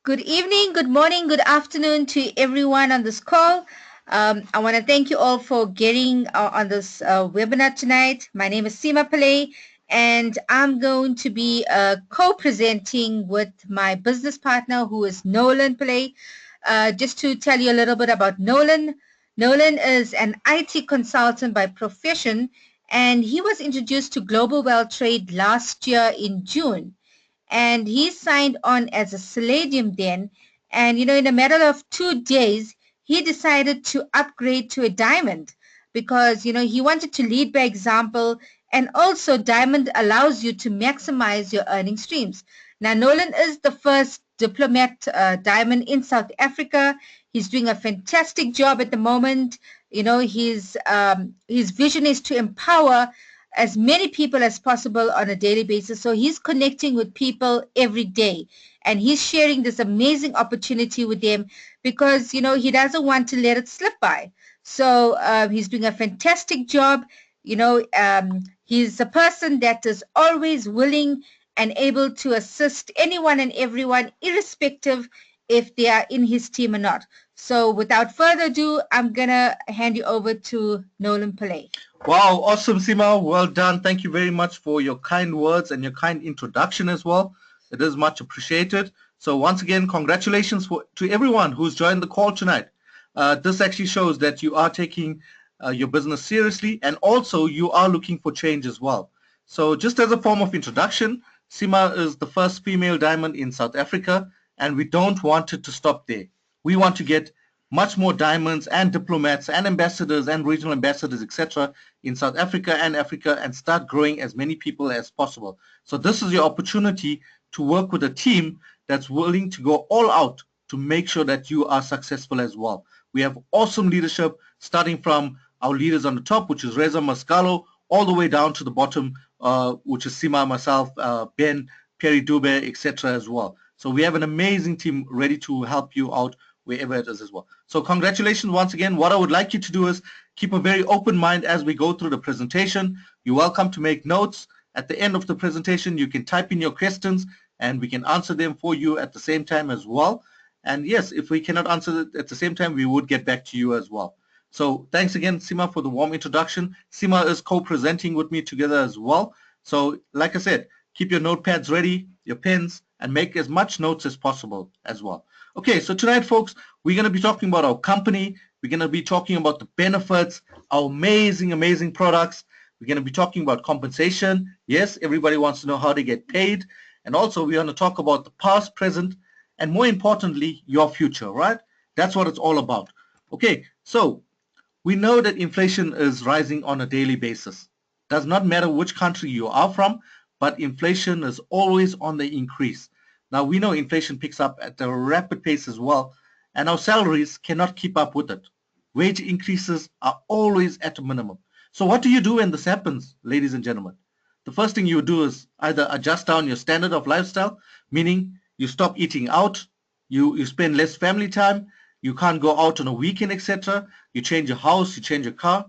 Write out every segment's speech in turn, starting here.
Good evening, good morning, good afternoon to everyone on this call. I want to thank you all for getting on this webinar tonight. My name is Seema Pillay, and I'm going to be co-presenting with my business partner, who is Nolan Pillay. Just to tell you a little bit about Nolan. Nolan is an IT consultant by profession, and he was introduced to Global World Trade last year in June, and he signed on as a Palladium then. And in a matter of 2 days, he decided to upgrade to a diamond because he wanted to lead by example. And also, diamond allows you to maximize your earning streams. Now, Nolan is the first diplomat diamond in South Africa. He's doing a fantastic job at the moment. His vision is to empower as many people as possible on a daily basis. So he's connecting with people every day, and he's sharing this amazing opportunity with them because, he doesn't want to let it slip by. So he's doing a fantastic job. He's a person that is always willing and able to assist anyone and everyone, irrespective if they are in his team or not. So without further ado, I'm going to hand you over to Nolan Pillay. Wow, awesome, Seema. Well done. Thank you very much for your kind words and your kind introduction as well. It is much appreciated. So once again, congratulations to everyone who's joined the call tonight. This actually shows that you are taking your business seriously, and also you are looking for change as well. So just as a form of introduction, Seema is the first female diamond in South Africa, and we don't want it to stop there. We want to get much more diamonds and diplomats and ambassadors and regional ambassadors, etc., in South Africa and start growing as many people as possible. So this is your opportunity to work with a team that's willing to go all out to make sure that you are successful as well. We have awesome leadership, starting from our leaders on the top, which is Reza Mascalo, all the way down to the bottom, which is Seema, myself, Ben, Perry Dube, etc. as well. So we have an amazing team ready to help you out wherever it is as well. So congratulations once again. What I would like you to do is keep a very open mind as we go through the presentation. You're welcome to make notes. At the end of the presentation, you can type in your questions and we can answer them for you at the same time as well. And yes, if we cannot answer it at the same time, we would get back to you as well. So thanks again, Seema, for the warm introduction. Seema is co-presenting with me together as well. So like I said, keep your notepads ready, your pens, and make as much notes as possible as well. Okay, so tonight, folks, we're going to be talking about our company. We're going to be talking about the benefits, our amazing, amazing products. We're going to be talking about compensation. Yes, everybody wants to know how they get paid. And also, we're going to talk about the past, present, and more importantly, your future, right? That's what it's all about. Okay, so we know that inflation is rising on a daily basis. Does not matter which country you are from, but inflation is always on the increase. Now, we know inflation picks up at a rapid pace as well, and our salaries cannot keep up with it. Wage increases are always at a minimum. So what do you do when this happens, ladies and gentlemen? The first thing you do is either adjust down your standard of lifestyle, meaning you stop eating out, you spend less family time, you can't go out on a weekend, etc. You change your house, you change your car.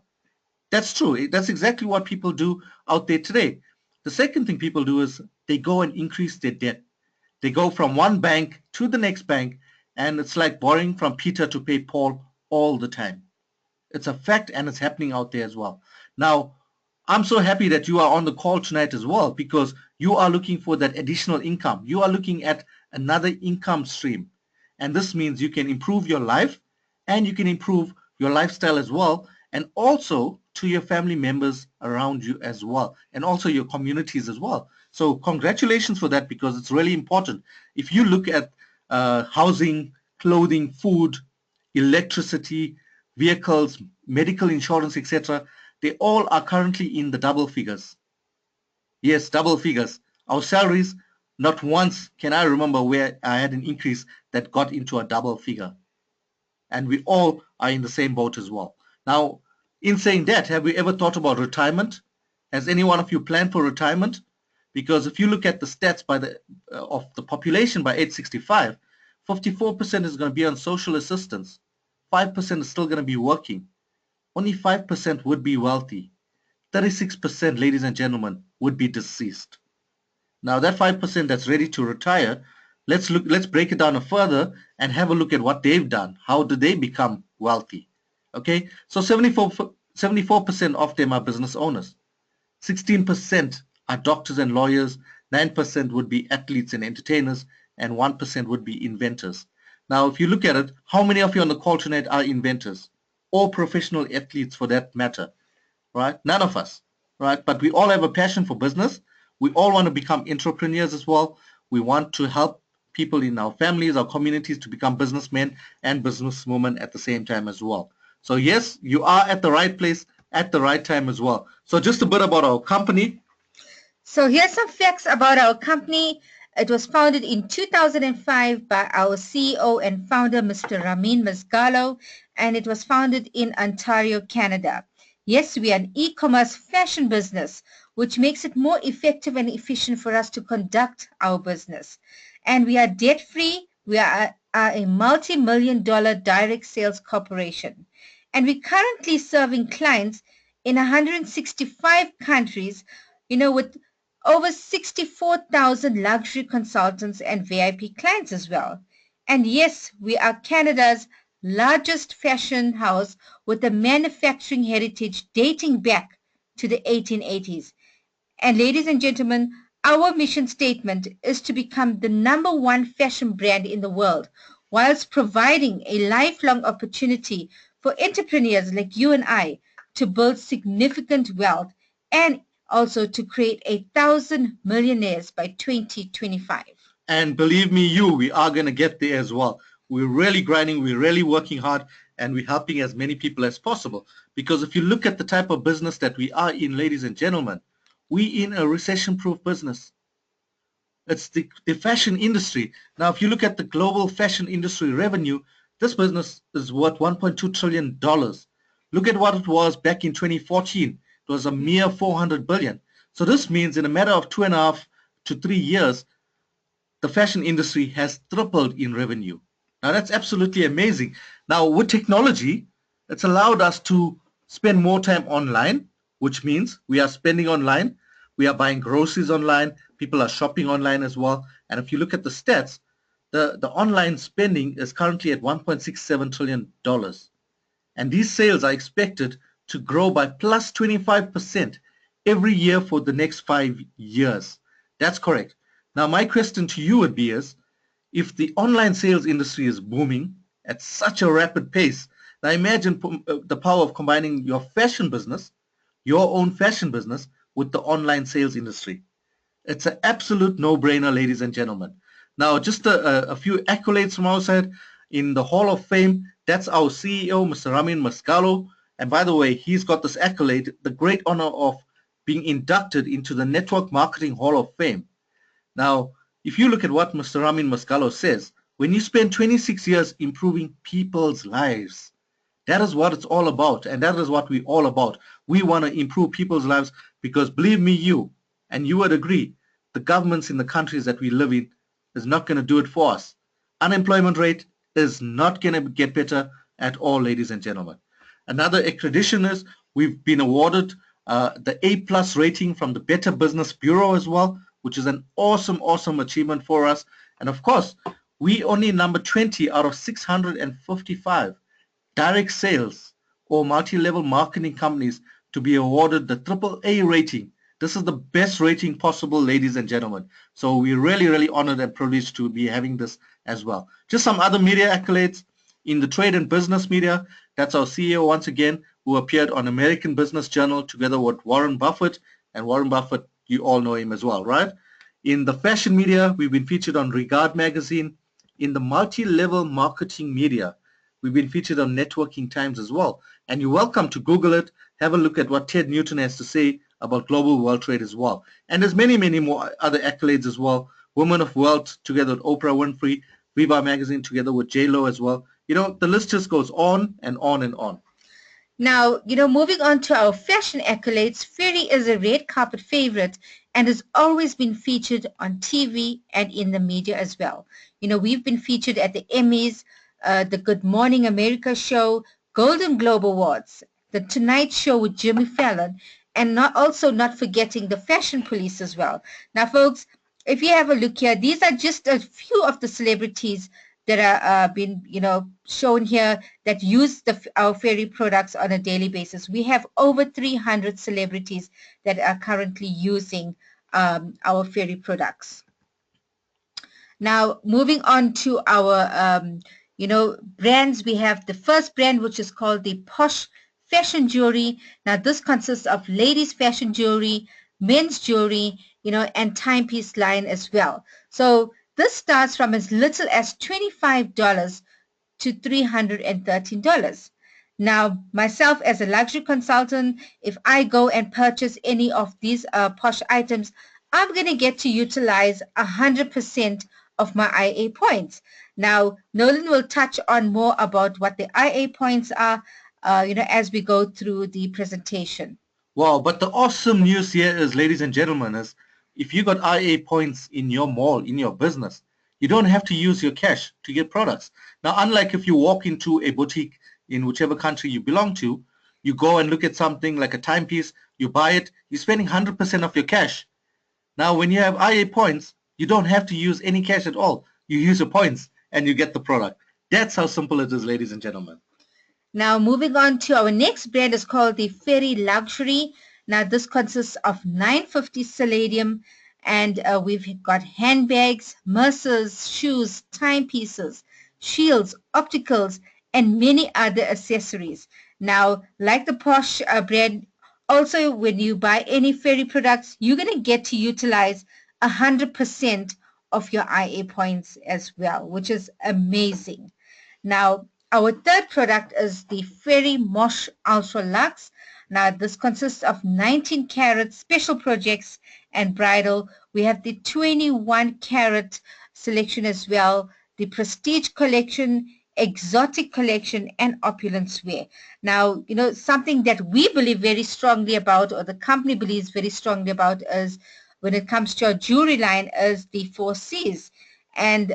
That's true. That's exactly what people do out there today. The second thing people do is they go and increase their debt. They go from one bank to the next bank, and it's like borrowing from Peter to pay Paul all the time. It's a fact, and it's happening out there as well. Now, I'm so happy that you are on the call tonight as well, because you are looking for that additional income. You are looking at another income stream. And this means you can improve your life and you can improve your lifestyle as well, and also to your family members around you as well, and also your communities as well. So congratulations for that, because it's really important. If you look at housing, clothing, food, electricity, vehicles, medical insurance, etc., they all are currently in the double figures. Yes, double figures. Our salaries, not once can I remember where I had an increase that got into a double figure. And we all are in the same boat as well. Now, in saying that, have we ever thought about retirement? Has any one of you planned for retirement? Because if you look at the stats of the population by age 65, 54% is going to be on social assistance. 5% is still going to be working. Only 5% would be wealthy. 36%, ladies and gentlemen, would be deceased. Now that 5% that's ready to retire, Let's break it down further and have a look at what they've done. How did they become wealthy? Okay, so 74% of them are business owners. 16% are doctors and lawyers, 9% would be athletes and entertainers, and 1% would be inventors. Now, if you look at it, how many of you on the call tonight are inventors or professional athletes for that matter? Right? None of us, right? But we all have a passion for business. We all want to become entrepreneurs as well. We want to help people in our families, our communities to become businessmen and businesswomen at the same time as well. So yes, you are at the right place at the right time as well. So just a bit about our company. So here's some facts about our company. It was founded in 2005 by our CEO and founder, Mr. Ramin Masgalo, and it was founded in Ontario, Canada. Yes, we are an e-commerce fashion business, which makes it more effective and efficient for us to conduct our business. And we are debt-free. We are a multi-million dollar direct sales corporation. And we're currently serving clients in 165 countries, with over 64,000 luxury consultants and VIP clients as well. And yes, we are Canada's largest fashion house with a manufacturing heritage dating back to the 1880s. And ladies and gentlemen, our mission statement is to become the number one fashion brand in the world, whilst providing a lifelong opportunity for entrepreneurs like you and I to build significant wealth and also to create 1,000 millionaires by 2025. And believe me, we are going to get there as well. We're really grinding, we're really working hard, and we're helping as many people as possible. Because if you look at the type of business that we are in, ladies and gentlemen, we in a recession-proof business. It's the fashion industry. Now, if you look at the global fashion industry revenue, this business is worth $1.2 trillion. Look at what it was back in 2014. It was a mere 400 billion. So this means in a matter of 2.5 to 3 years, the fashion industry has tripled in revenue. Now that's absolutely amazing. Now with technology, it's allowed us to spend more time online, which means we are spending online, we are buying groceries online, people are shopping online as well. And if you look at the stats, the online spending is currently at $1.67 trillion. And these sales are expected to grow by plus 25% every year for the next 5 years. That's correct. Now, my question to you would be is, if the online sales industry is booming at such a rapid pace, now imagine the power of combining your fashion business, your own fashion business, with the online sales industry. It's an absolute no-brainer, ladies and gentlemen. Now, just a few accolades from our side. In the Hall of Fame, that's our CEO, Mr. Ramin Masgalo. And by the way, he's got this accolade, the great honor of being inducted into the Network Marketing Hall of Fame. Now, if you look at what Mr. Ramin Masgalo says, when you spend 26 years improving people's lives, that is what it's all about, and that is what we're all about. We want to improve people's lives because believe me, and you would agree, the governments in the countries that we live in is not going to do it for us. Unemployment rate is not going to get better at all, ladies and gentlemen. Another accreditation is we've been awarded the A+ rating from the Better Business Bureau as well, which is an awesome achievement for us. And of course, we only number 20 out of 655 direct sales or multi-level marketing companies to be awarded the AAA rating. This is the best rating possible, ladies and gentlemen. So we're really honored and privileged to be having this as well. Just some other media accolades in the trade and business media. That's our CEO once again, who appeared on American Business Journal together with Warren Buffett. And Warren Buffett, you all know him as well, right? In the fashion media, we've been featured on Regard magazine. In the multi-level marketing media, we've been featured on Networking Times as well. And you're welcome to Google it, have a look at what Ted Newton has to say about global world trade as well. And there's many more other accolades as well. Women of Wealth together with Oprah Winfrey, Viva magazine together with J-Lo as well. The list just goes on and on and on. Now, moving on to our fashion accolades, Ferry is a red carpet favorite and has always been featured on TV and in the media as well. We've been featured at the Emmys, the Good Morning America show, Golden Globe Awards, the Tonight Show with Jimmy Fallon, and not forgetting the Fashion Police as well. Now, folks, if you have a look here, these are just a few of the celebrities that are been, shown here that use our Fairy products on a daily basis. We have over 300 celebrities that are currently using our Fairy products. Now, moving on to our, brands, we have the first brand, which is called the Posh Fashion Jewelry. Now, this consists of ladies' fashion jewelry, men's jewelry, and timepiece line as well. So this starts from as little as $25 to $313. Now, myself as a luxury consultant, if I go and purchase any of these posh items, I'm going to get to utilize 100% of my IA points. Now, Nolan will touch on more about what the IA points are, as we go through the presentation. Wow, but the awesome news here is, ladies and gentlemen, is if you got IA points in your mall, in your business, you don't have to use your cash to get products. Now, unlike if you walk into a boutique in whichever country you belong to, you go and look at something like a timepiece, you buy it, you're spending 100% of your cash. Now, when you have IA points, you don't have to use any cash at all. You use your points and you get the product. That's how simple it is, ladies and gentlemen. Now, moving on to our next brand is called the Fairy Luxury. Now, this consists of 950 Palladium, and we've got handbags, mercers, shoes, timepieces, shields, opticals, and many other accessories. Now, like the Posh brand, also when you buy any Fairy products, you're going to get to utilize 100% of your IA points as well, which is amazing. Now, our third product is the Fairy Mosh Ultra Luxe. Now, this consists of 19 carat special projects and bridal. We have the 21 carat selection as well, the Prestige collection, exotic collection, and opulence wear. Now, something that we believe very strongly about, or the company believes very strongly about, is when it comes to our jewelry line, is the 4Cs. And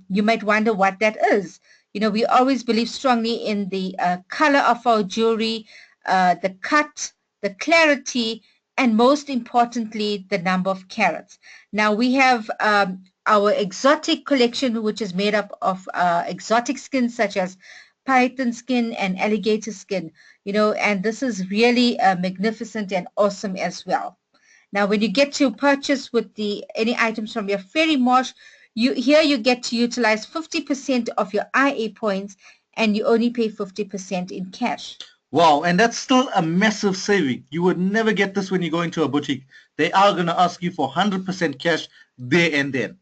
you might wonder what that is. We always believe strongly in the color of our jewelry, the cut, the clarity, and most importantly, the number of carats. Now we have our exotic collection, which is made up of exotic skins such as python skin and alligator skin, and this is really magnificent and awesome as well. Now, when you get to purchase with the any items from your Fairy Mosh, you get to utilize 50% of your IA points, and you only pay 50% in cash. Wow, and that's still a massive saving. You would never get this when you go into a boutique. They are going to ask you for 100% cash there and then.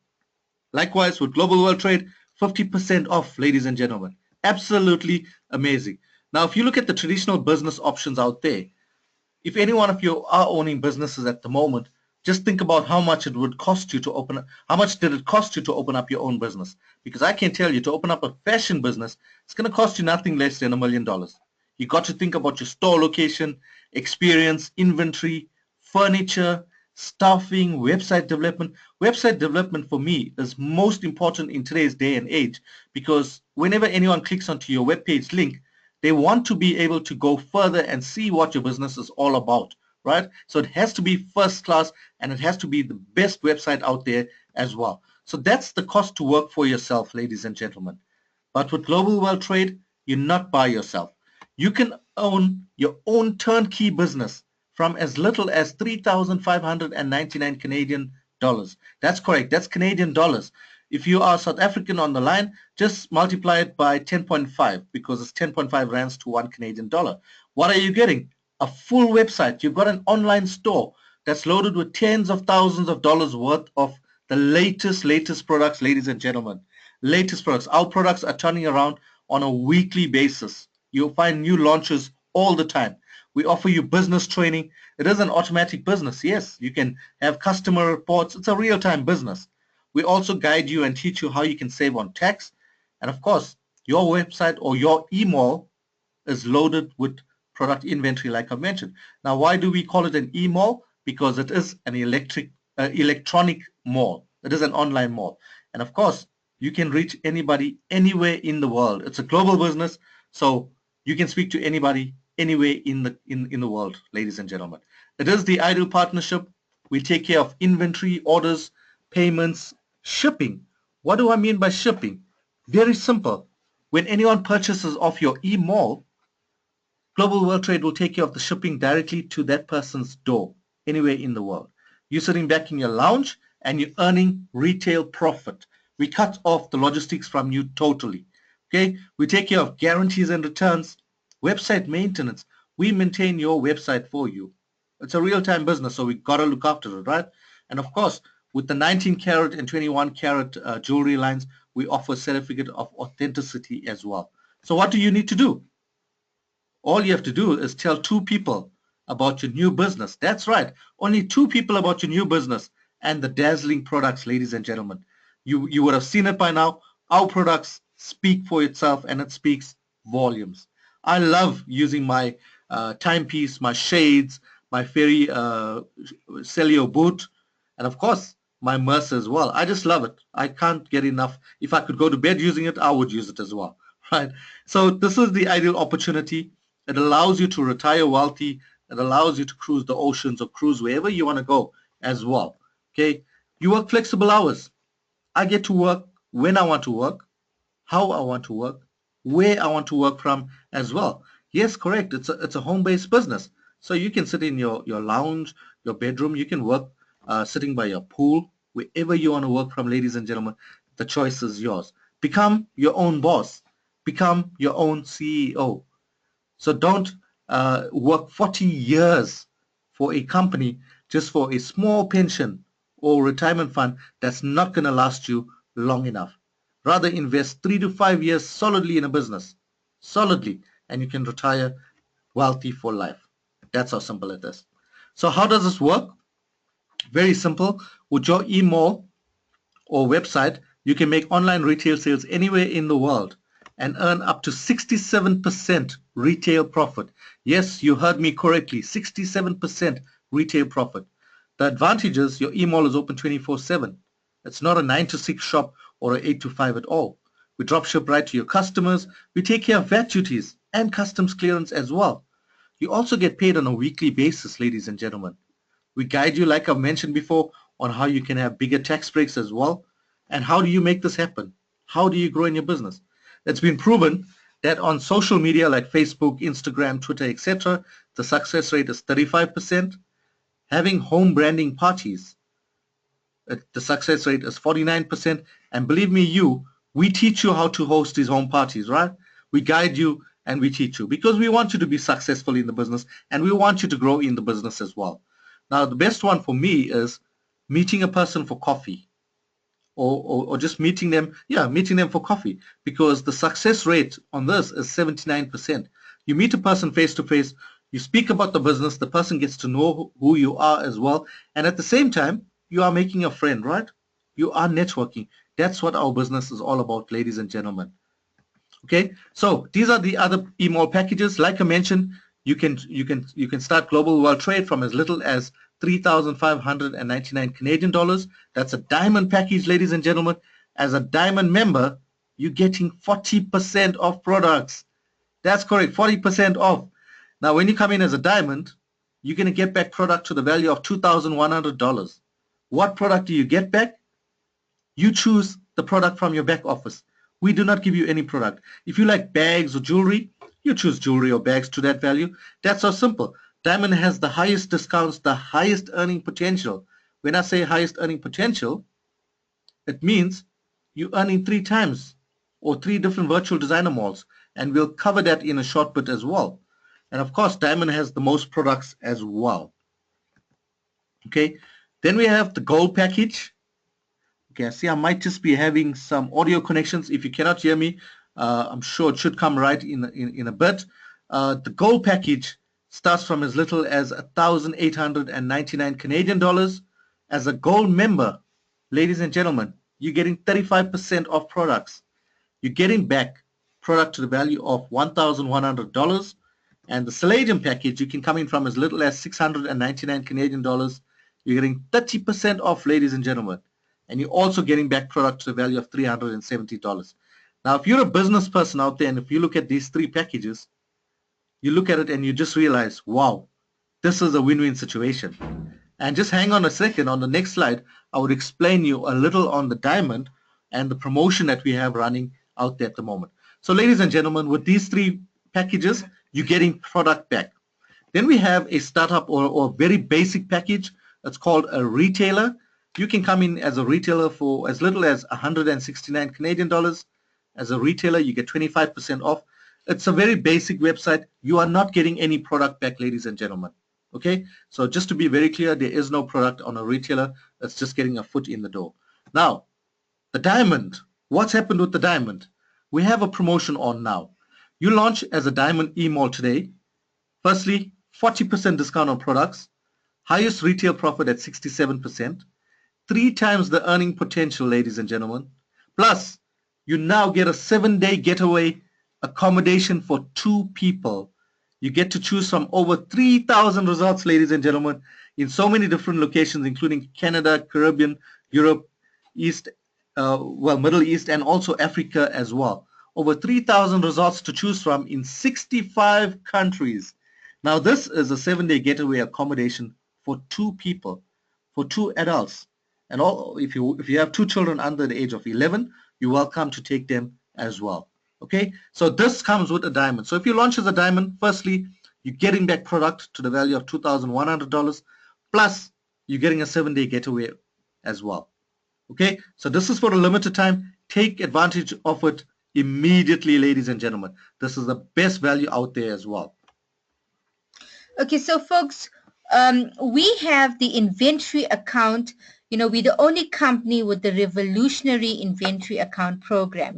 Likewise, with Global World Trade, 50% off, ladies and gentlemen. Absolutely amazing. Now, if you look at the traditional business options out there, if any one of you are owning businesses at the moment, just think about how much it would cost you to open, how much did it cost you to open up your own business? Because I can tell you, to open up a fashion business, it's going to cost you nothing less than $1 million. You got to think about your store location, experience, inventory, furniture, staffing, website development. Website development for me is most important in today's day and age, because whenever anyone clicks onto your webpage link, they want to be able to go further and see what your business is all about, right? So it has to be first class, and it has to be the best website out there as well. So that's the cost to work for yourself, ladies and gentlemen. But with Global World Trade, you're not by yourself. You can own your own turnkey business from as little as 3,599 Canadian dollars. That's correct. That's Canadian dollars. If you are South African on the line, just multiply it by 10.5, because it's 10.5 rands to 1 Canadian dollar. What are you getting? A full website. You've got an online store that's loaded with tens of thousands of dollars worth of the latest products, ladies and gentlemen. Latest products. Our products are turning around on a weekly basis. You'll find new launches all the time. We offer you business training. It is an automatic business. Yes, you can have customer reports. It's a real-time business. We also guide you and teach you how you can save on tax. And of course, your website or your email is loaded with product inventory, like I mentioned. Now, why do we call it an e-mall? Because it is an electronic mall. It is an online mall. And of course, you can reach anybody anywhere in the world. It's a global business, so you can speak to anybody anywhere in the world, ladies and gentlemen. It is the ideal partnership. We take care of inventory, orders, payments, shipping. What do I mean by shipping? Very simple. When anyone purchases off your e-mall, Global World Trade will take care of the shipping directly to that person's door, anywhere in the world. You're sitting back in your lounge and you're earning retail profit. We cut off the logistics from you totally. Okay? We take care of guarantees and returns, website maintenance. We maintain your website for you. It's a real-time business, so we gotta look after it, right? And of course, with the 19 karat and 21 karat jewelry lines, we offer certificate of authenticity as well. So what do you need to do? All you have to do is tell two people about your new business. That's right. Only two people about your new business and the dazzling products, ladies and gentlemen. You would have seen it by now. Our products speak for itself and it speaks volumes. I love using my timepiece, my shades, my fairy Celio boot, and of course my Mercer as well. I just love it. I can't get enough. If I could go to bed using it, I would use it as well. Right. So this is the ideal opportunity. It allows you to retire wealthy. It allows you to cruise the oceans or cruise wherever you want to go as well. Okay. You work flexible hours. I get to work when I want to work, how I want to work, where I want to work from as well. Yes, correct. It's a home-based business. So you can sit in your lounge, your bedroom. You can work sitting by your pool, wherever you want to work from, ladies and gentlemen. The choice is yours. Become your own boss. Become your own CEO. So don't work 40 years for a company just for a small pension or retirement fund that's not going to last you long enough. Rather invest 3 to 5 years solidly in a business, solidly, and you can retire wealthy for life. That's how simple it is. So how does this work? Very simple. With your email or website, you can make online retail sales anywhere in the world and earn up to 67% retail profit. Yes, you heard me correctly, 67% retail profit. The advantage is your email is open 24/7. It's not a 9 to 6 shop or an 8 to 5 at all. We drop ship right to your customers. We take care of VAT duties and customs clearance as well. You also get paid on a weekly basis, ladies and gentlemen. We guide you, like I've mentioned before, on how you can have bigger tax breaks as well. And how do you make this happen? How do you grow in your business? It's been proven that on social media like Facebook, Instagram, Twitter, etc., the success rate is 35%. Having home branding parties, the success rate is 49%. And believe me, we teach you how to host these home parties, right? We guide you and we teach you because we want you to be successful in the business and we want you to grow in the business as well. Now, the best one for me is meeting a person for coffee or just meeting them for coffee because the success rate on this is 79%. You meet a person face to face, you speak about the business, the person gets to know who you are as well, and at the same time, you are making a friend, right? You are networking. That's what our business is all about, ladies and gentlemen. Okay, so these are the other email packages. Like I mentioned, you can start Global World Trade from as little as 3,599 Canadian dollars. That's a diamond package, ladies and gentlemen. As a diamond member, you're getting 40% off products. That's correct, 40% off. Now, when you come in as a diamond, you're going to get back product to the value of $2,100. What product do you get back? You choose the product from your back office. We do not give you any product. If you like bags or jewelry, you choose jewelry or bags to that value. That's so simple. Diamond has the highest discounts, the highest earning potential. When I say highest earning potential, it means you're earning 3 times or 3 different virtual designer malls. And we'll cover that in a short bit as well. And of course, Diamond has the most products as well. Okay. Then we have the gold package. Okay, I see I might just be having some audio connections. If you cannot hear me, I'm sure it should come right in a bit. The gold package starts from as little as 1,899 Canadian dollars. As a gold member, ladies and gentlemen, you're getting 35% off products. You're getting back product to the value of $1,100. And the Palladium package, you can come in from as little as 699 Canadian dollars. You're getting 30% off, ladies and gentlemen. And you're also getting back product to the value of $370. Now, if you're a business person out there and if you look at these 3 packages, you look at it and you just realize, wow, this is a win-win situation. And just hang on a second. On the next slide, I would explain you a little on the diamond and the promotion that we have running out there at the moment. So ladies and gentlemen, with these three packages, you're getting product back. Then we have a startup or very basic package. It's called a retailer. You can come in as a retailer for as little as 169 Canadian dollars. As a retailer, you get 25% off. It's a very basic website. You are not getting any product back, ladies and gentlemen. Okay, so just to be very clear, there is no product on a retailer. It's just getting a foot in the door. Now, the diamond. What's happened with the diamond? We have a promotion on now. You launch as a diamond email today. Firstly, 40% discount on products, highest retail profit at 67%, 3 times the earning potential, ladies and gentlemen. Plus, you now get a 7-day getaway accommodation for 2 people. You get to choose from over 3,000 resorts, ladies and gentlemen, in so many different locations, including Canada, Caribbean, Europe, Middle East, and also Africa as well. Over 3,000 resorts to choose from in 65 countries. Now, this is a 7-day getaway accommodation for 2 people, for 2 adults. And if you have 2 children under the age of 11, you're welcome to take them as well. Okay, so this comes with a diamond. So if you launch as a diamond, firstly, you're getting back product to the value of $2,100, plus you're getting a 7-day getaway as well. Okay, so this is for a limited time. Take advantage of it immediately, ladies and gentlemen. This is the best value out there as well. Okay, so folks, we have the inventory account. We're the only company with the revolutionary inventory account program.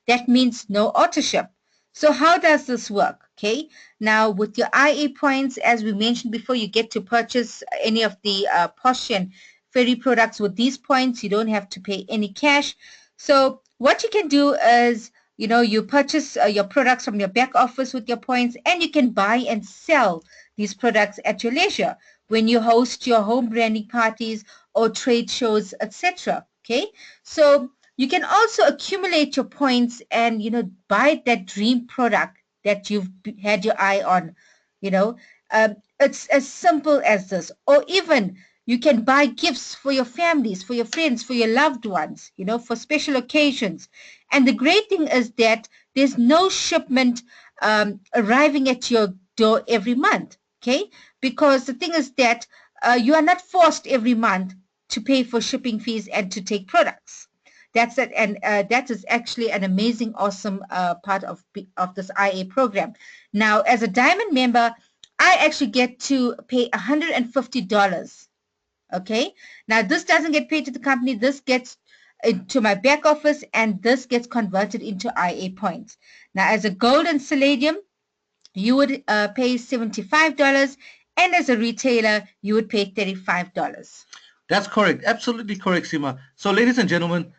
That means no auto ship. So how does this work? Okay, now with your IA points, as we mentioned before, you get to purchase any of the Posh and Ferry products with these points. You don't have to pay any cash. So what you can do is, you purchase your products from your back office with your points, and you can buy and sell these products at your leisure when you host your home branding parties or trade shows, etc. Okay, so you can also accumulate your points and buy that dream product that you've had your eye on. It's as simple as this. Or even you can buy gifts for your families, for your friends, for your loved ones, for special occasions. And the great thing is that there's no shipment arriving at your door every month. Okay, because the thing is that you are not forced every month to pay for shipping fees and to take products. That's it, and that is actually an amazing, awesome part of this IA program. Now, as a diamond member, I actually get to pay $150. Okay, now this doesn't get paid to the company. This gets to my back office, and this gets converted into IA points. Now, as a gold and palladium, you would pay $75, and as a retailer, you would pay $35. That's correct. Absolutely correct, Seema. So ladies and gentlemen,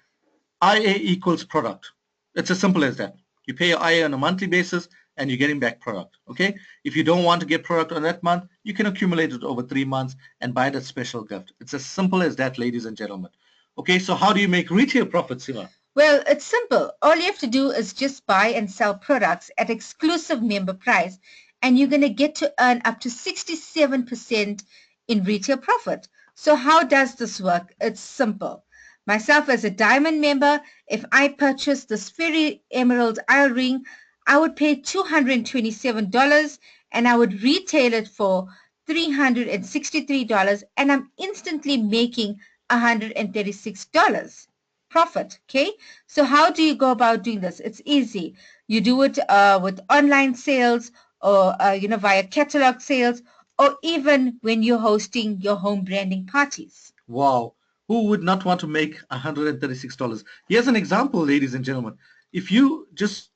IA equals product. It's as simple as that. You pay your IA on a monthly basis and you're getting back product. Okay? If you don't want to get product on that month, you can accumulate it over 3 months and buy that special gift. It's as simple as that, ladies and gentlemen. Okay, so how do you make retail profits, Seema? Well, it's simple. All you have to do is just buy and sell products at exclusive member price, and you're going to get to earn up to 67% in retail profit. So how does this work? It's simple. Myself as a diamond member, if I purchase this Fairy Emerald Isle ring, I would pay $227 and I would retail it for $363, and I'm instantly making $136 profit. Okay, so how do you go about doing this? It's easy. You do it with online sales, or via catalog sales, or even when you're hosting your home branding parties. Wow. Who would not want to make $136? Here's an example, ladies and gentlemen. If you just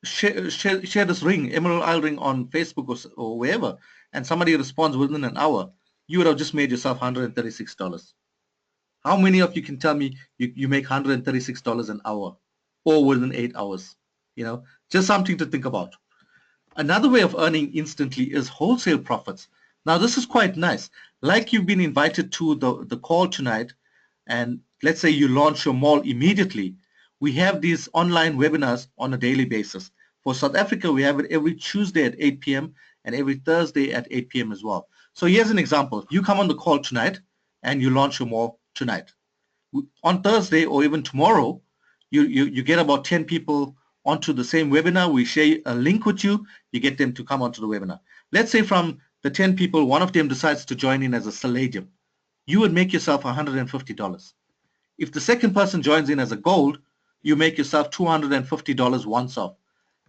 share this ring, Emerald Isle ring, on Facebook or wherever, and somebody responds within an hour, you would have just made yourself $136. How many of you can tell me you make $136 an hour or within 8 hours? Just something to think about. Another way of earning instantly is wholesale profits. Now, this is quite nice. Like you've been invited to the call tonight, and let's say you launch your mall immediately. We have these online webinars on a daily basis. For South Africa, we have it every Tuesday at 8 p.m. and every Thursday at 8 p.m. as well. So here's an example. You come on the call tonight and you launch your mall tonight. On Thursday or even tomorrow, you get about 10 people onto the same webinar. We share a link with you. You get them to come onto the webinar. Let's say from the 10 people, one of them decides to join in as a Palladium. You would make yourself $150. If the second person joins in as a Gold, you make yourself $250 once off.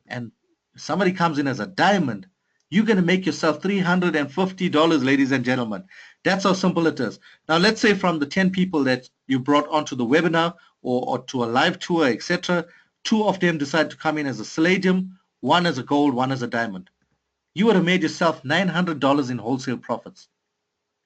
And if somebody comes in as a Diamond, you're going to make yourself $350, ladies and gentlemen. That's how simple it is. Now, let's say from the 10 people that you brought onto the webinar or to a live tour, etc., 2 of them decide to come in as a Palladium, 1 as a Gold, 1 as a Diamond. You would have made yourself $900 in wholesale profits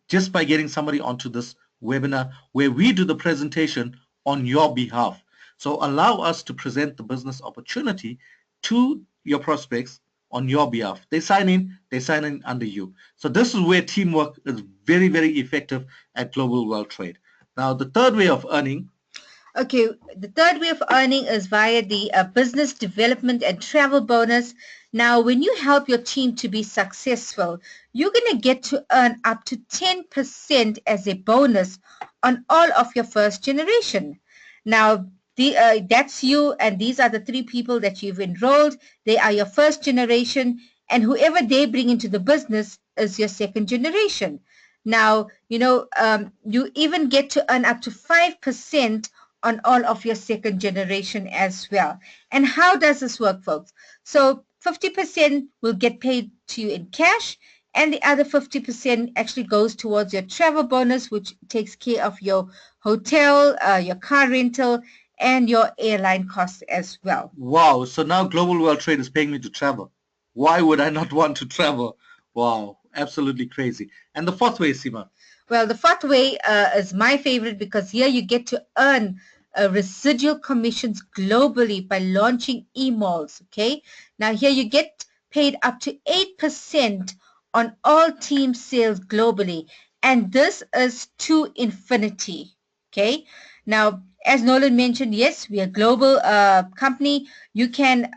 just by getting somebody onto this webinar where we do the presentation on your behalf. So allow us to present the business opportunity to your prospects on your behalf. They sign in under you. So this is where teamwork is very, very effective at Global World Trade. Now, the third way of earning. Okay, the third way of earning is via the business development and travel bonus. Now, when you help your team to be successful, you're going to get to earn up to 10% as a bonus on all of your first generation. Now, that's you, and these are the 3 people that you've enrolled. They are your first generation, and whoever they bring into the business is your second generation. Now, you even get to earn up to 5% on all of your second generation as well. And how does this work, folks? So 50% will get paid to you in cash, and the other 50% actually goes towards your travel bonus, which takes care of your hotel, your car rental, and your airline costs as well. Wow, so now Global World Trade is paying me to travel. Why would I not want to travel? Wow, absolutely crazy. And the fourth way, Seema. Well, the fourth way is my favorite because here you get to earn residual commissions globally by launching emails. Okay. Now here you get paid up to 8% on all team sales globally. And this is to infinity. Okay. Now, as Nolan mentioned, yes, we are a global company. You can,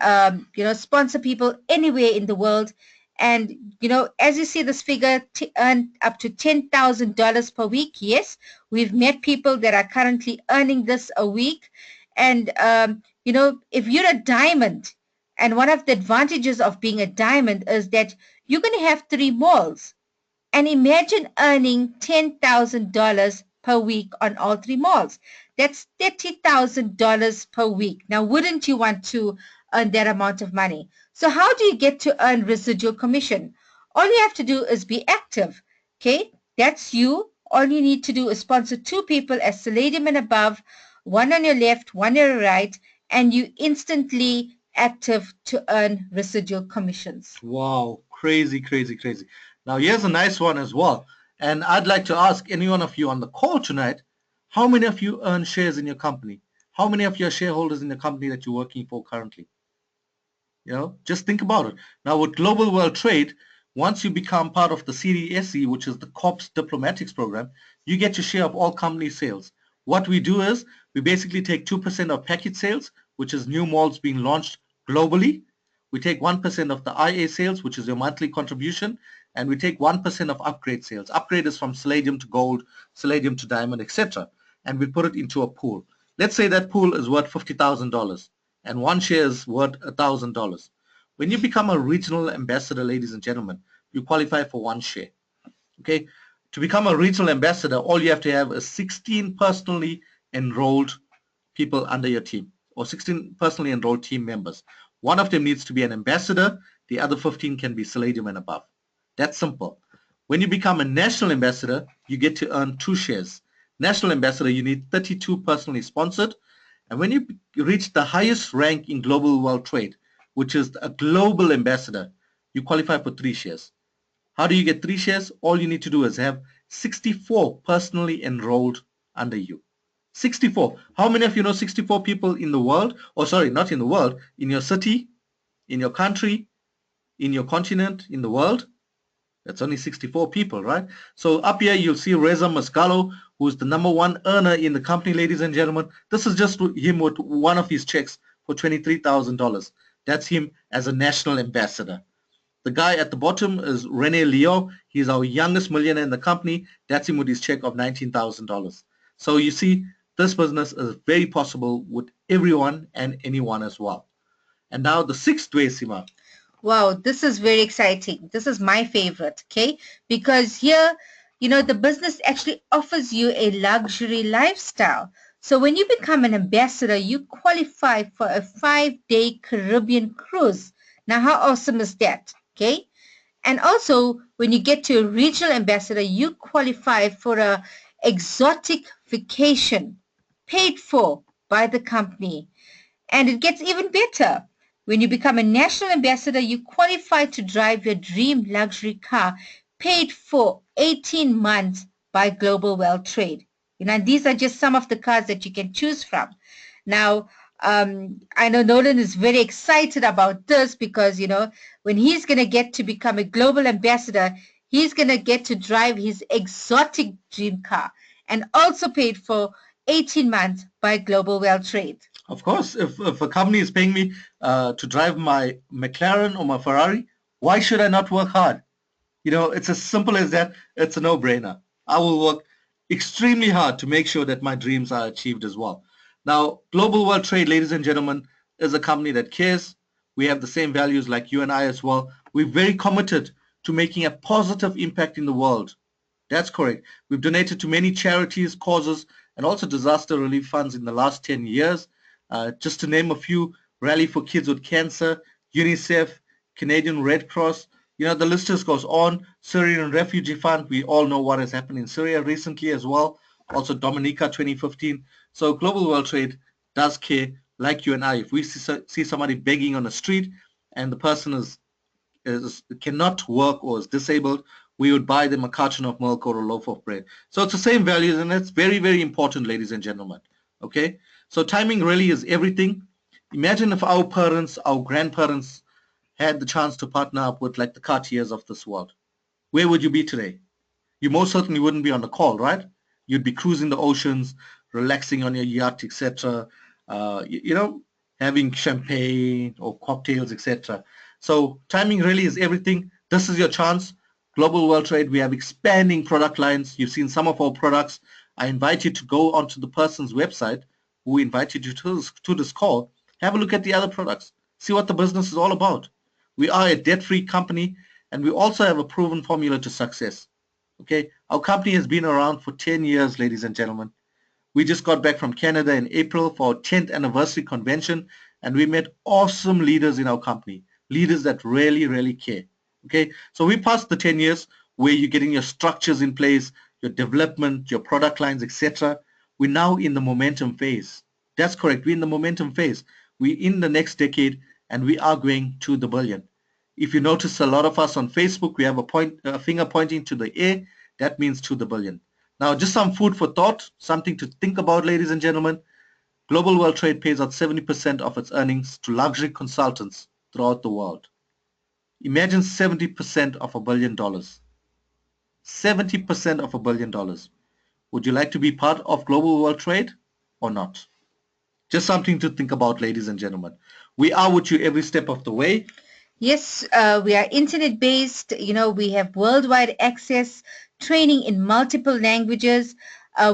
sponsor people anywhere in the world. And, as you see this figure, earn up to $10,000 per week. Yes, we've met people that are currently earning this a week. And, if you're a diamond, and one of the advantages of being a diamond is that you're going to have 3 malls. And imagine earning $10,000 per week on all 3 malls. That's $30,000 per week. Now, wouldn't you want to earn that amount of money? So how do you get to earn residual commission? All you have to do is be active. Okay, that's you. All you need to do is sponsor 2 people as Palladium and above, one on your left, one on your right, and you instantly active to earn residual commissions. Wow, crazy, crazy, crazy. Now, here's a nice one as well. And I'd like to ask any one of you on the call tonight, how many of you earn shares in your company? How many of you are shareholders in the company that you're working for currently? Just think about it. Now, with Global World Trade, once you become part of the CDSE, which is the Corps Diplomatics program, you get your share of all company sales. What we do is we basically take 2% of package sales, which is new malls being launched globally. We take 1% of the IA sales, which is your monthly contribution, and we take 1% of upgrade sales. Upgrade is from Palladium to Gold, Palladium to Diamond, etc. And we put it into a pool. Let's say that pool is worth $50,000 and one share is worth $1,000. When you become a regional ambassador, ladies and gentlemen, you qualify for 1 share. Okay? To become a regional ambassador, all you have to have is 16 personally enrolled people under your team, or 16 personally enrolled team members. One of them needs to be an ambassador. The other 15 can be Palladium and above. That's simple. When you become a national ambassador, you get to earn 2 shares. National ambassador, you need 32 personally sponsored. And when you reach the highest rank in Global World Trade, which is a global ambassador, you qualify for 3 shares. How do you get 3 shares? All you need to do is have 64 personally enrolled under you. 64. How many of you know 64 people in the world? Or sorry, not in the world, in your city, in your country, in your continent, in the world? That's only 64 people, right? So up here, you'll see Reza Mascalo, who's the #1 earner in the company, ladies and gentlemen. This is just him with one of his checks for $23,000. That's him as a national ambassador. The guy at the bottom is Rene Leo. He's our youngest millionaire in the company. That's him with his check of $19,000. So you see, this business is very possible with everyone and anyone as well. And now the sixth way, Sima. Wow, this is very exciting. This is my favorite, okay? Because here, the business actually offers you a luxury lifestyle. So when you become an ambassador, you qualify for a 5-day Caribbean cruise. Now, how awesome is that? Okay. And also, when you get to a regional ambassador, you qualify for a exotic vacation paid for by the company. And it gets even better. When you become a national ambassador, you qualify to drive your dream luxury car paid for 18 months by Global Well Trade. These are just some of the cars that you can choose from. Now, I know Nolan is very excited about this because, when he's going to get to become a global ambassador, he's going to get to drive his exotic dream car and also paid for 18 months by Global Well Trade. Of course, if a company is paying me to drive my McLaren or my Ferrari, why should I not work hard? It's as simple as that. It's a no-brainer. I will work extremely hard to make sure that my dreams are achieved as well. Now, Global World Trade, ladies and gentlemen, is a company that cares. We have the same values like you and I as well. We're very committed to making a positive impact in the world. That's correct. We've donated to many charities, causes, and also disaster relief funds in the last 10 years. Just to name a few, Rally for Kids with Cancer, UNICEF, Canadian Red Cross, the list just goes on. Syrian Refugee Fund, we all know what has happened in Syria recently as well. Also Dominica 2015. So Global World Trade does care, like you and I. If we see somebody begging on the street and the person cannot work or is disabled, we would buy them a carton of milk or a loaf of bread. So it's the same values, and it's very, very important, ladies and gentlemen. Okay? So timing really is everything. Imagine if our parents, our grandparents had the chance to partner up with like the Cartiers of this world. Where would you be today? You most certainly wouldn't be on the call, right? You'd be cruising the oceans, relaxing on your yacht, etc. Having champagne or cocktails, etc. So timing really is everything. This is your chance. Global World Trade, we have expanding product lines. You've seen some of our products. I invite you to go onto the person's website who invited you to this call. Have a look at the other products. See what the business is all about. We are a debt-free company, and we also have a proven formula to success. Okay, our company has been around for 10 years, ladies and gentlemen. We just got back from Canada in April for our 10th anniversary convention, and we met awesome leaders in our company, leaders that really, really care. Okay, so we passed the 10 years where you're getting your structures in place, your development, your product lines, etc. We're now in the momentum phase. That's correct. We're in the momentum phase. We're in the next decade, and we are going to the billion. If you notice a lot of us on Facebook, we have a finger pointing to the air. That means to the billion. Now, just some food for thought, something to think about, ladies and gentlemen. Global World Trade pays out 70% of its earnings to luxury consultants throughout the world. Imagine 70% of $1 billion. 70% of $1 billion. Would you like to be part of Global World Trade or not? Just something to think about, ladies and gentlemen. We are with you every step of the way. Yes, we are internet based. We have worldwide access, training in multiple languages.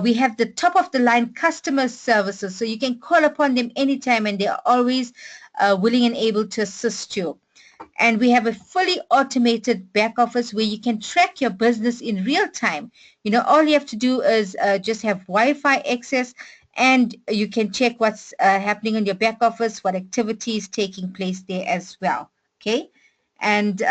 We have the top of the line customer services, so you can call upon them anytime and they are always willing and able to assist you. And we have a fully automated back office where you can track your business in real time. All you have to do is just have Wi-Fi access and you can check what's happening on your back office, what activity is taking place there as well. Okay. And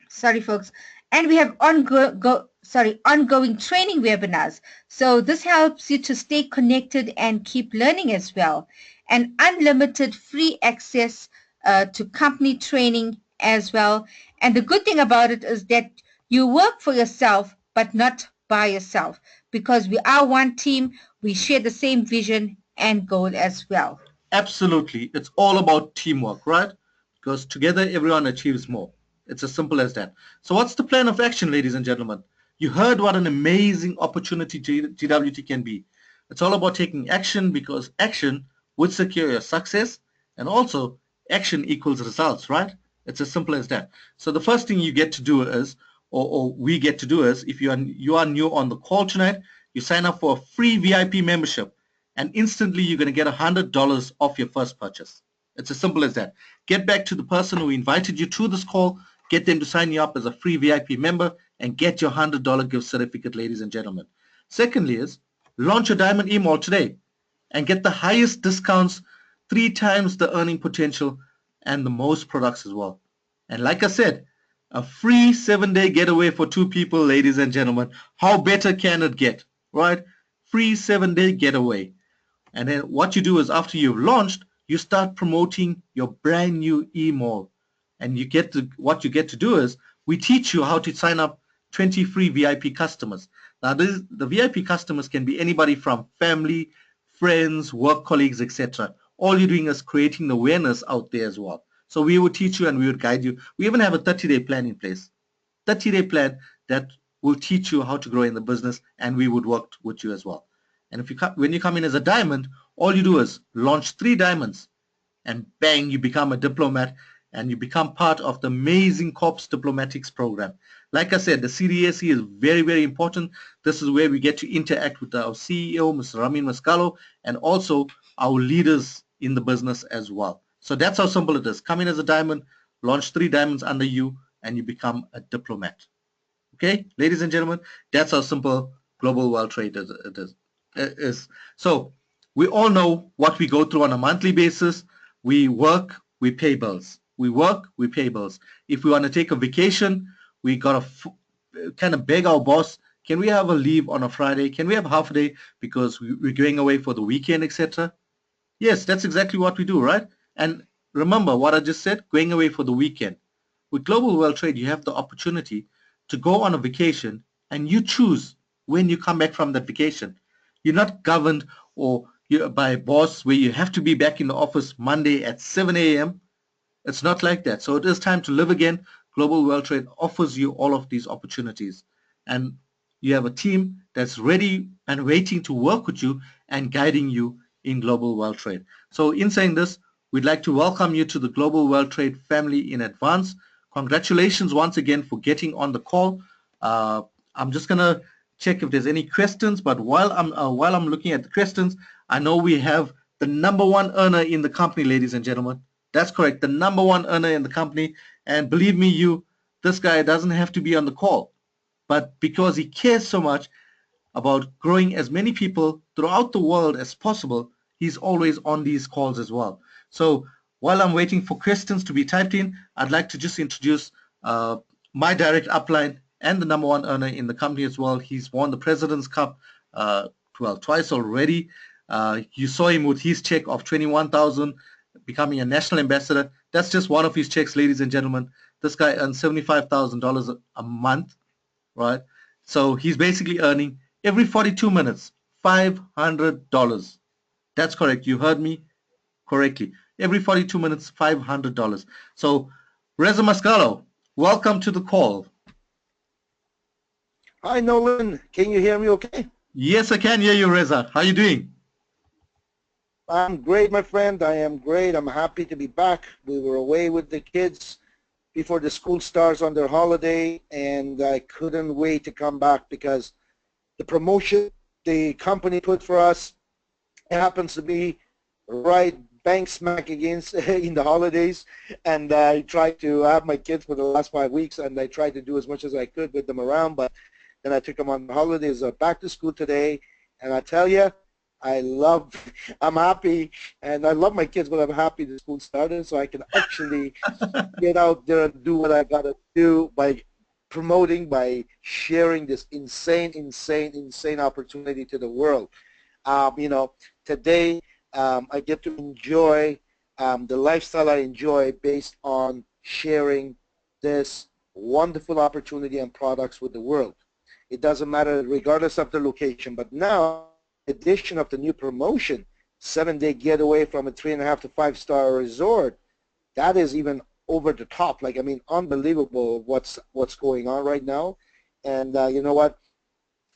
sorry, folks. And we have ongoing training webinars. So this helps you to stay connected and keep learning as well. And unlimited free access to company training as well. And the good thing about it is that you work for yourself, but not by yourself, because we are one team. We share the same vision and goal as well. Absolutely. It's all about teamwork, right? Because together everyone achieves more. It's as simple as that. So what's the plan of action, ladies and gentlemen? You heard what an amazing opportunity GWT can be. It's all about taking action because action would secure your success and also action equals results, right? It's as simple as that. So the first thing you get to do is, or we get to do is, if you are new on the call tonight, you sign up for a free VIP membership, and instantly you're going to get $100 off your first purchase. It's as simple as that. Get back to the person who invited you to this call, get them to sign you up as a free VIP member, and get your $100 gift certificate, ladies and gentlemen. Secondly is, launch your Diamond email today and get the highest discounts, 3 times the earning potential, and the most products as well. And like I said, a free 7-day getaway for 2 people, ladies and gentlemen. How better can it get, right? Free 7-day getaway. And then what you do is, after you've launched, you start promoting your brand new email. And what you get to do is, we teach you how to sign up 20 free VIP customers. Now, the VIP customers can be anybody from family, friends, work colleagues, etc. All you're doing is creating awareness out there as well. So we would teach you and we would guide you. We even have a 30-day plan in place. 30-day plan that will teach you how to grow in the business, and we would work with you as well. And when you come in as a diamond, all you do is launch 3 diamonds, and bang, you become a diplomat, and you become part of the amazing Corps Diplomatics program. Like I said, the CDSE is very, very important. This is where we get to interact with our CEO, Mr. Ramin Mascalo, and also our leaders in the business as well. So that's how simple it is. Come in as a diamond, launch 3 diamonds under you, and you become a diplomat. Okay, ladies and gentlemen, that's how simple global wealth trade is. So we all know what we go through on a monthly basis. We work, we pay bills. We work, we pay bills. If we want to take a vacation, we got to kind of beg our boss, can we have a leave on a Friday? Can we have half a day because we're going away for the weekend, etc.? Yes, that's exactly what we do, right? And remember what I just said, going away for the weekend. With Global Wealth Trade, you have the opportunity to go on a vacation, and you choose when you come back from that vacation. You're not governed by a boss where you have to be back in the office Monday at 7 a.m. It's not like that. So it is time to live again. Global Wealth Trade offers you all of these opportunities. And you have a team that's ready and waiting to work with you and guiding you in Global Wealth Trade. So in saying this, we'd like to welcome you to the Global Wealth Trade family in advance. Congratulations once again for getting on the call. I'm just going to check if there's any questions, but while I'm looking at the questions, I know we have the #1 earner in the company, ladies and gentlemen. That's correct, the #1 earner in the company. And believe me, this guy doesn't have to be on the call, but because he cares so much about growing as many people throughout the world as possible, he's always on these calls as well. So while I'm waiting for questions to be typed in, I'd like to just introduce my direct upline and the #1 earner in the company as well. He's won the President's Cup twice already. You saw him with his check of 21,000, becoming a national ambassador. That's just one of his checks, ladies and gentlemen. This guy earns $75,000 a month, right? So he's basically earning every 42 minutes, $500. That's correct. You heard me correctly. Every 42 minutes, $500. So Reza Mascalo, welcome to the call. Hi, Nolan. Can you hear me okay? Yes, I can hear you, Reza. How are you doing? I'm great, my friend. I am great. I'm happy to be back. We were away with the kids before the school starts on their holiday, and I couldn't wait to come back because the promotion the company put for us happens to be right bang smack against in the holidays. And I tried to have my kids for the last 5 weeks, and I tried to do as much as I could with them around, but then I took them on the holidays. Back to school today, and I tell you, I'm happy, and I love my kids, but I'm happy the school started so I can actually get out there and do what I got to do by promoting, by sharing this insane opportunity to the world. Today I get to enjoy the lifestyle I enjoy based on sharing this wonderful opportunity and products with the world. It doesn't matter regardless of the location, but now addition of the new promotion, 7-day getaway from a 3.5 to 5-star resort, that is even over the top. Like, I mean, unbelievable what's going on right now. And you know what?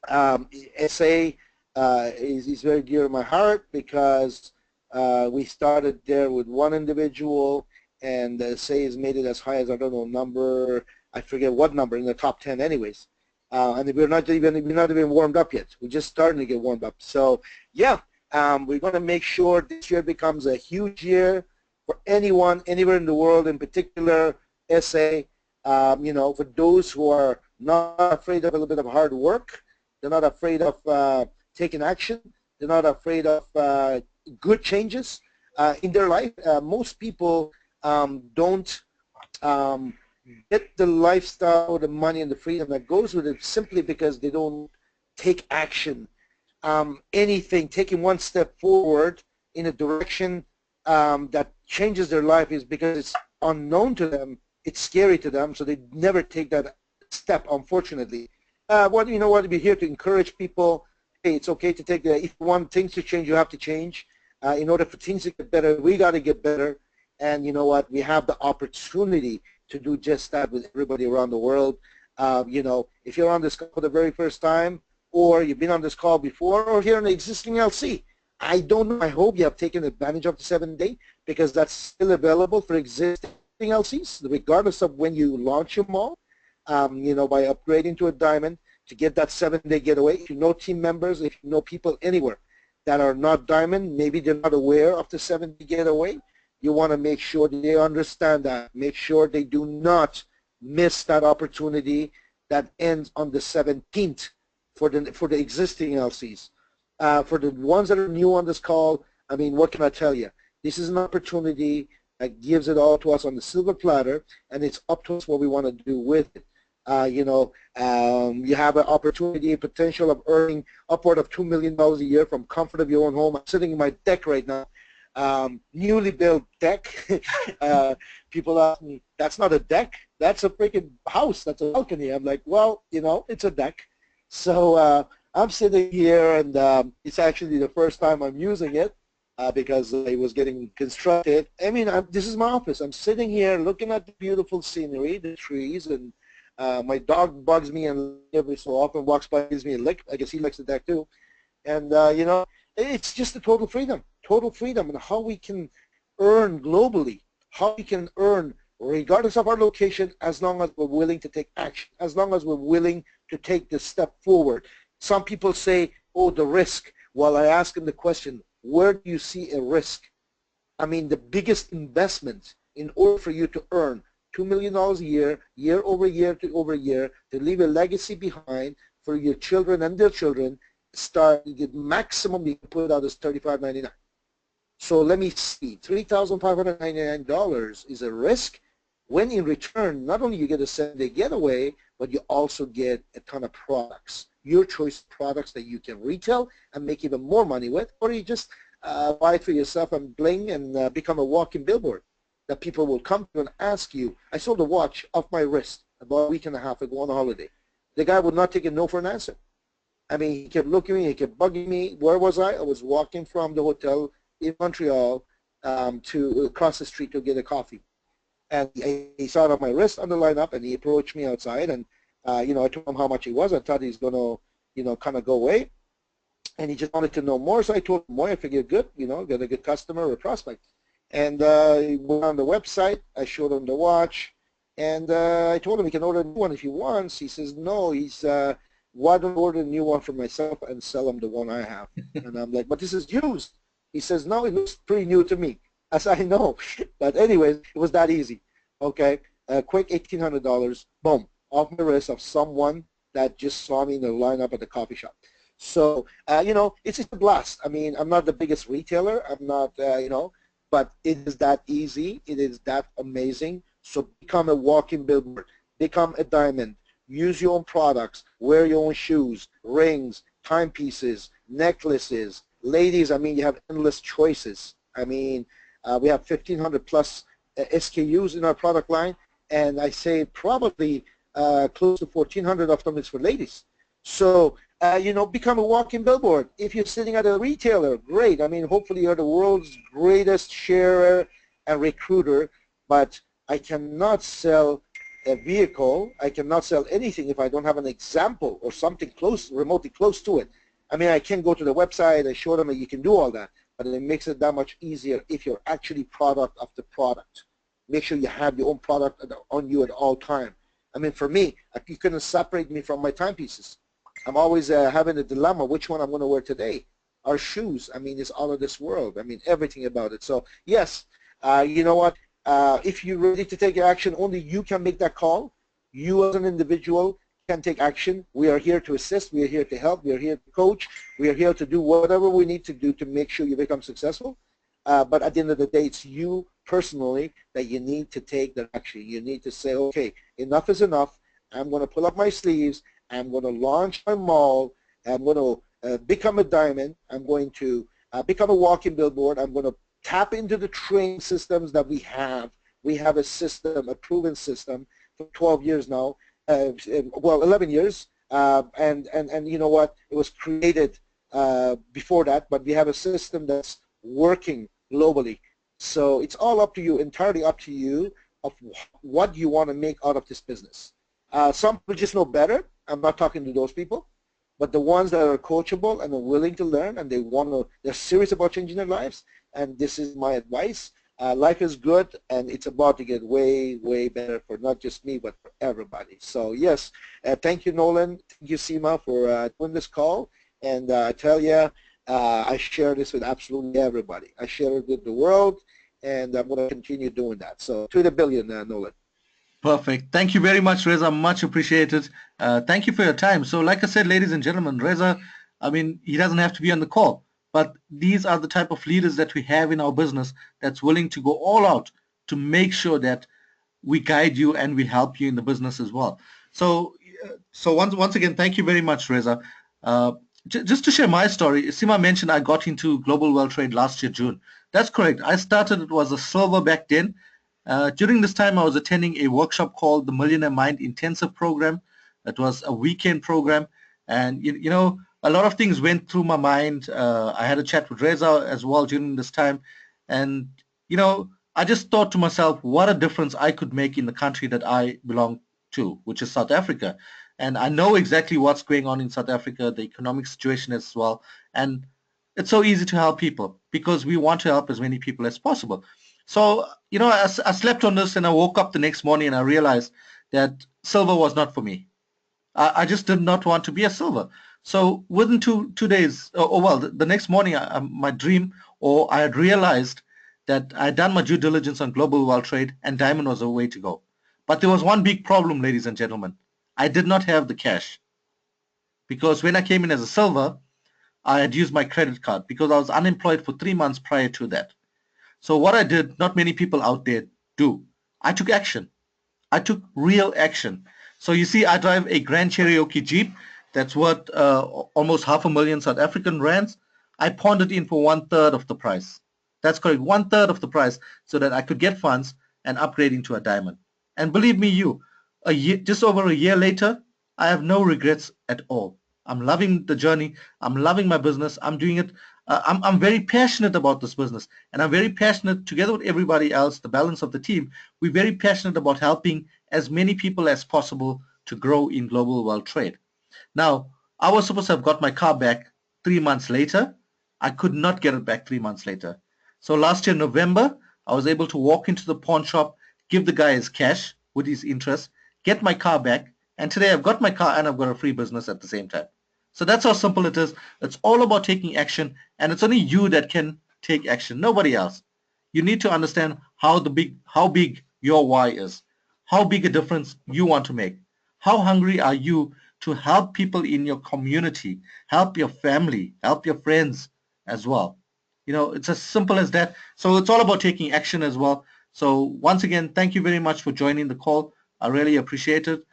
SA is very dear to my heart because we started there with one individual, and say has made it as high as, I don't know, number, I forget what number, in the top 10 anyways. And we're not even warmed up yet. We're just starting to get warmed up. So yeah, we're going to make sure this year becomes a huge year for anyone, anywhere in the world, in particular SA. For those who are not afraid of a little bit of hard work, they're not afraid of taking action, they're not afraid of good changes in their life. Most people don't get the lifestyle, the money, and the freedom that goes with it simply because they don't take action. Taking one step forward in a direction that changes their life is because it's unknown to them, it's scary to them, so they never take that step, unfortunately. We're here to encourage people. Hey, it's okay to take if you want things to change, you have to change. In order for things to get better, we got to get better. And you know what? We have the opportunity to do just that with everybody around the world. If you're on this call for the very first time, or you've been on this call before, or here in the existing LC, I don't know. I hope you have taken advantage of the 7-day, because that's still available for existing LCs, regardless of when you launch your mall. By upgrading to a diamond to get that 7-day getaway. If you know team members, if you know people anywhere that are not diamond, maybe they're not aware of the 7-day getaway, you want to make sure that they understand that. Make sure they do not miss that opportunity that ends on the 17th for the existing LCs. For the ones that are new on this call, I mean, what can I tell you? This is an opportunity that gives it all to us on the silver platter, and it's up to us what we want to do with it. You have an opportunity, potential of earning upward of $2 million a year from comfort of your own home. I'm sitting in my deck right now, newly built deck. People ask me, that's not a deck, that's a freaking house, that's a balcony. I'm like, well, it's a deck. So I'm sitting here, and it's actually the first time I'm using it because it was getting constructed. I mean, this is my office. I'm sitting here looking at the beautiful scenery, the trees, and my dog bugs me and every so often walks by, gives me a lick. I guess he likes the deck too. And, it's just a total freedom and how we can earn globally, how we can earn regardless of our location, as long as we're willing to take action, as long as we're willing to take this step forward. Some people say, oh, the risk. Well, I ask them the question, where do you see a risk? I mean, the biggest investment in order for you to earn $2 million a year, year over year, to leave a legacy behind for your children and their children, the maximum you can put out is $35.99. So let me see, $3,599 is a risk, when in return, not only you get a 7-day getaway, but you also get a ton of products, your choice products that you can retail and make even more money with, or you just buy it for yourself and bling and become a walking billboard that people will come to and ask you. I sold a watch off my wrist about a week and a half ago on a holiday. The guy would not take a no for an answer. I mean, he kept looking at me, he kept bugging me. Where was I? I was walking from the hotel in Montreal to across the street to get a coffee. And he saw it on my wrist on the lineup, and he approached me outside, and I told him how much it was. I thought he's going to, kind of go away. And he just wanted to know more, so I told him more. I figured, good, get a good customer or prospect. And he went on the website. I showed him the watch, and I told him he can order a new one if he wants. He says, no, why don't I order a new one for myself and sell him the one I have? And I'm like, but this is used. He says, no, it looks pretty new to me. As I know. But anyways, it was that easy. Okay, a quick $1,800, boom, off my wrist of someone that just saw me in the lineup at the coffee shop. So, it's a blast. I mean, I'm not the biggest retailer. I'm not, but it is that easy. It is that amazing. So become a walking billboard. Become a diamond. Use your own products. Wear your own shoes, rings, timepieces, necklaces. Ladies, I mean, you have endless choices. I mean, we have 1,500 plus SKUs in our product line, and I say probably close to 1,400 of them is for ladies. So, become a walking billboard. If you're sitting at a retailer, great. I mean, hopefully you're the world's greatest sharer and recruiter, but I cannot sell a vehicle. I cannot sell anything if I don't have an example or something remotely close to it. I mean, I can go to the website, I show them that you can do all that, but it makes it that much easier if you're actually product of the product. make sure you have your own product on you at all time. I mean, for me, you couldn't separate me from my timepieces. I'm always having a dilemma which one I'm going to wear today. Our shoes, I mean, it's all of this world. I mean, everything about it. So yes, you know what? If you're ready to take action, only you can make that call. You as an individual can take action. We are here to assist. We are here to help. We are here to coach. We are here to do whatever we need to do to make sure you become successful. But at the end of the day, it's you personally that you need to take that action. You need to say, okay, enough is enough. I'm going to pull up my sleeves. I'm going to launch my mall. I'm going to become a diamond. I'm going to become a walking billboard. I'm going to tap into the training systems that we have. We have a system, a proven system for 12 years now, well, 11 years. And you know what? It was created before that, but we have a system that's working globally. So it's all up to you, entirely up to you of what you want to make out of this business. Some people just know better. I'm not talking to those people. But the ones that are coachable and are willing to learn and they're serious about changing their lives, and this is my advice. Life is good, and it's about to get way, way better for not just me, but for everybody. So yes, thank you, Nolan. Thank you, Seema, for doing this call. And I tell you, I share this with absolutely everybody. I share it with the world, and I'm going to continue doing that. So to the billion, Nolan. Perfect. Thank you very much, Reza. Much appreciated. Thank you for your time. So like I said, ladies and gentlemen, Reza, I mean, he doesn't have to be on the call, but these are the type of leaders that we have in our business that's willing to go all out to make sure that we guide you and we help you in the business as well. So once again, thank you very much, Reza. Uh, just to share my story, Sima mentioned I got into global world trade last year, June. That's correct. I started, it was a silver back then. During this time, I was attending a workshop called the Millionaire Mind Intensive Program. It was a weekend program. And, you know, a lot of things went through my mind. I had a chat with Reza as well during this time. And, you know, I just thought to myself, what a difference I could make in the country that I belong to, which is South Africa. And I know exactly what's going on in South Africa, the economic situation as well. And it's so easy to help people because we want to help as many people as possible. So, you know, I slept on this and I woke up the next morning and I realized that silver was not for me. I just did not want to be a silver. So within two days, or well, the next morning, my dream, or I had realized that I had done my due diligence on global world trade and diamond was a way to go. But there was one big problem, ladies and gentlemen. I did not have the cash because when I came in as a silver, I had used my credit card because I was unemployed for 3 months prior to that. So what I did, not many people out there do. I took action. I took real action. So you see, I drive a Grand Cherokee Jeep that's worth almost 500,000 South African rands. I pawned it in for 1/3 of the price. That's correct, 1/3 of the price, so that I could get funds and upgrade into a diamond. And believe me, just over a year later, I have no regrets at all. I'm loving the journey. I'm loving my business. I'm doing it. I'm very passionate about this business, and I'm very passionate together with everybody else, the balance of the team. We're very passionate about helping as many people as possible to grow in global world trade. Now, I was supposed to have got my car back 3 months later. I could not get it back 3 months later. So last year, November, I was able to walk into the pawn shop, give the guy his cash with his interest, get my car back, and today I've got my car and I've got a free business at the same time. So that's how simple it is. It's all about taking action, and it's only you that can take action, nobody else. You need to understand how big your why is, how big a difference you want to make. How hungry are you to help people in your community, help your family, help your friends as well? You know, it's as simple as that. So it's all about taking action as well. So once again, thank you very much for joining the call. I really appreciate it.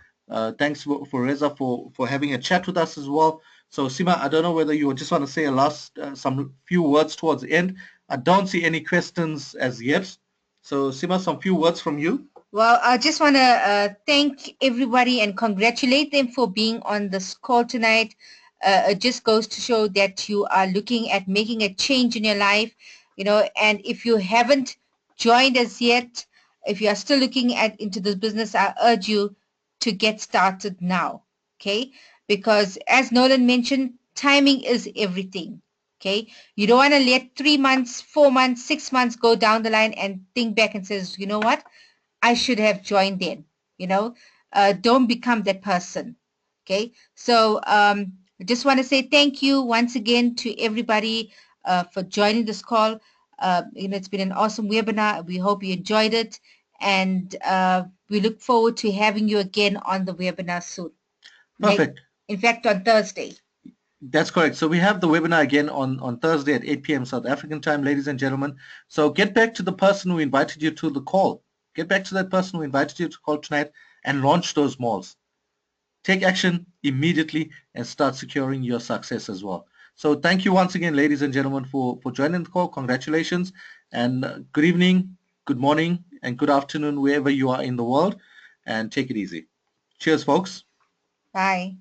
Thanks for Reza for having a chat with us as well. So Sima, I don't know whether you just want to say a last some few words towards the end. I don't see any questions as yet. So Sima, some few words from you. Well, I just want to thank everybody and congratulate them for being on this call tonight. It just goes to show that you are looking at making a change in your life, you know, and if you haven't joined us yet, if you are still looking at into this business, I urge you to get started now, okay? Because as Nolan mentioned, timing is everything. Okay. You don't want to let 3 months, 4 months, 6 months go down the line and think back and says, you know what? I should have joined in, don't become that person. Okay. So I just want to say thank you once again to everybody for joining this call. It's been an awesome webinar. We hope you enjoyed it. And we look forward to having you again on the webinar soon. Perfect. In fact, on Thursday. That's correct. So we have the webinar again on Thursday at 8 p.m. South African time, ladies and gentlemen. So get back to the person who invited you to the call. Get back to that person who invited you to call tonight and launch those malls. Take action immediately and start securing your success as well. So thank you once again, ladies and gentlemen, for joining the call. Congratulations and good evening, good morning, and good afternoon, wherever you are in the world. And take it easy. Cheers, folks. Bye.